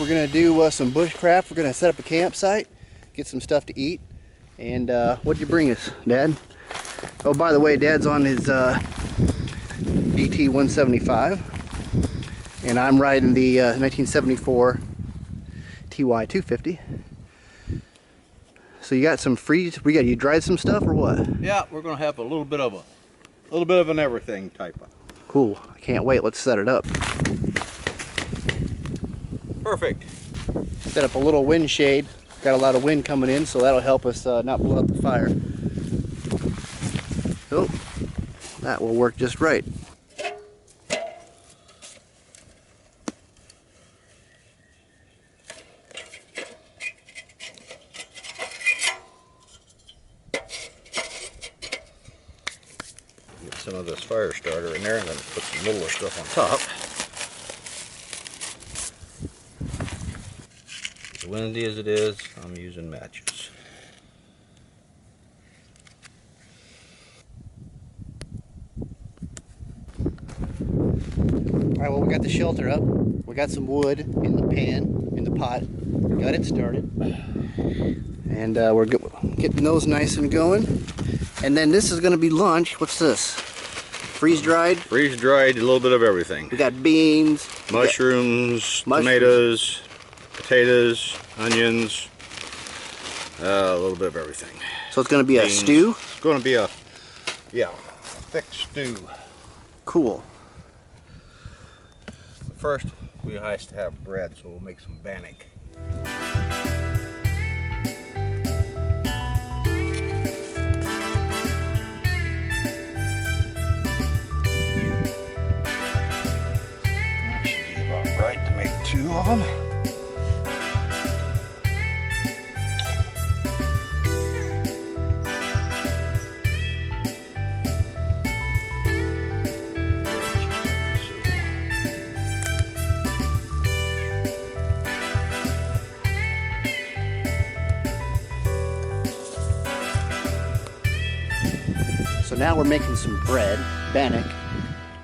We're gonna do some bushcraft. We're gonna set up a campsite, get some stuff to eat. And what'd you bring us, Dad? Oh, by the way, Dad's on his DT175, and I'm riding the 1974 TY250. So you got some you dried some stuff or what? Yeah, we're gonna have a little bit of an everything type of. Cool. I can't wait. Let's set it up. Perfect. Set up a little wind shade. Got a lot of wind coming in, so that'll help us not blow up the fire. So that will work just right. Get some of this fire starter in there and then put some littler stuff on top. As windy as it is, I'm using matches. Alright, well, we got the shelter up. We got some wood in the pan, in the pot. Got it started. And we're getting those nice and going. And then this is going to be lunch. What's this? Freeze-dried? Freeze-dried, a little bit of everything. We got beans. Mushrooms, tomatoes, potatoes, onions, a little bit of everything. So it's going to be a stew? It's going to be a, thick stew. Cool. First, we have to have bread, so we'll make some bannock. That should be about right to make 2 of them. So now we're making some bread, bannock,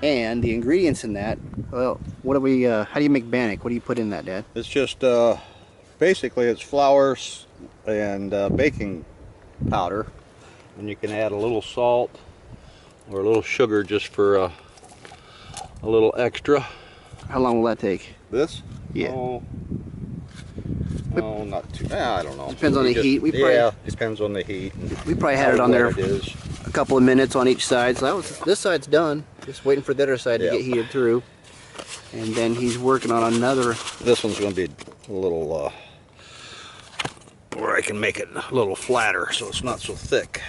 and the ingredients in that, well, what do we, how do you make bannock? What do you put in that, Dad? It's just, basically it's flour and baking powder, and you can add a little salt or a little sugar just for a little extra. How long will that take? This? Yeah. Oh, not too, I don't know. Depends on the heat. Depends on the heat. We probably had it on there it is. a couple of minutes on each side. So this side's done. Just waiting for the other side to get heated through. And then he's working on another. This one's going to be a little, where I can make it a little flatter so it's not so thick.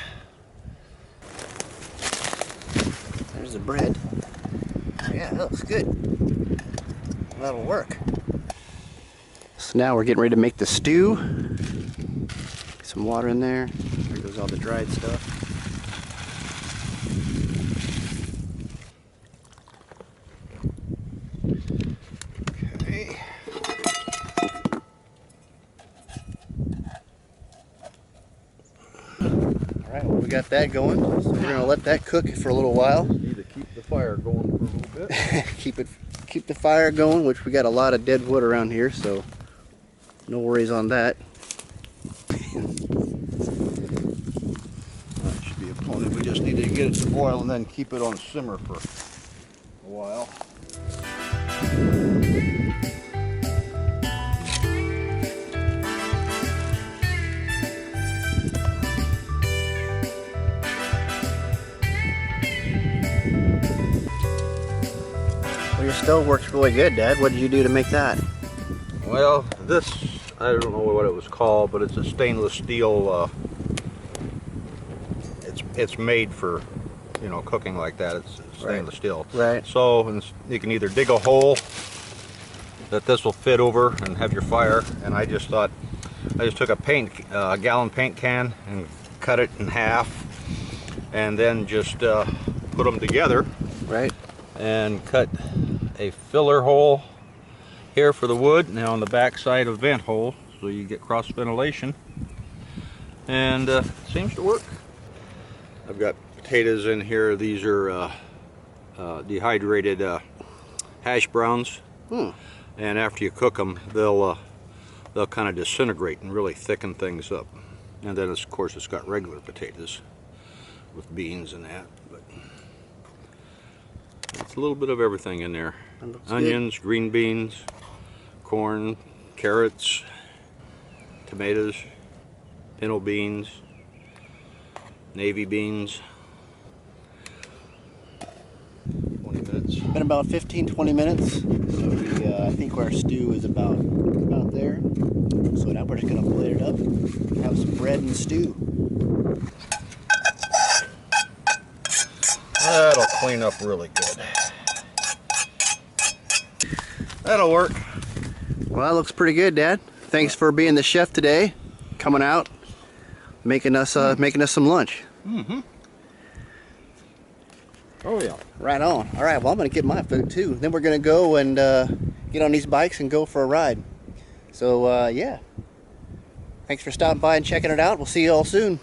There's the bread. Yeah, that looks good. That'll work. So now we're getting ready to make the stew. Some water in there. There goes all the dried stuff. Okay. Alright, well, we got that going. So we're going to let that cook for a little while. Need to keep the fire going for a little bit. keep the fire going, which we got a lot of dead wood around here, so no worries on that. That should be plenty. We just need to get it to boil and then keep it on simmer for a while. Well, your stove works really good, Dad. What did you do to make that? Well, this, I don't know what it was called, but it's a stainless steel, it's made for, cooking like that. It's stainless steel. Right. So you can either dig a hole that this will fit over and have your fire, and I just took a gallon paint can and cut it in half, and then just put them together. Right. And cut a filler hole here for the wood, now on the back side of vent hole, so you get cross ventilation, and it seems to work. I've got potatoes in here. These are dehydrated hash browns, and after you cook them, they'll kind of disintegrate and really thicken things up. And then of course it's got regular potatoes with beans and that, but it's a little bit of everything in there. Onions, good. Green beans, corn, carrots, tomatoes, pinto beans, navy beans. 20 minutes. Been about 15-20 minutes. So I think our stew is about there. So now we're just gonna plate it up, have some bread and stew. That'll clean up really good. That'll work. Well, that looks pretty good, Dad. Thanks for being the chef today, coming out, making us some lunch. Mm-hmm. Oh yeah. Right on. All right. Well, I'm gonna get my food too. Then we're gonna go and get on these bikes and go for a ride. So yeah. Thanks for stopping by and checking it out. We'll see you all soon.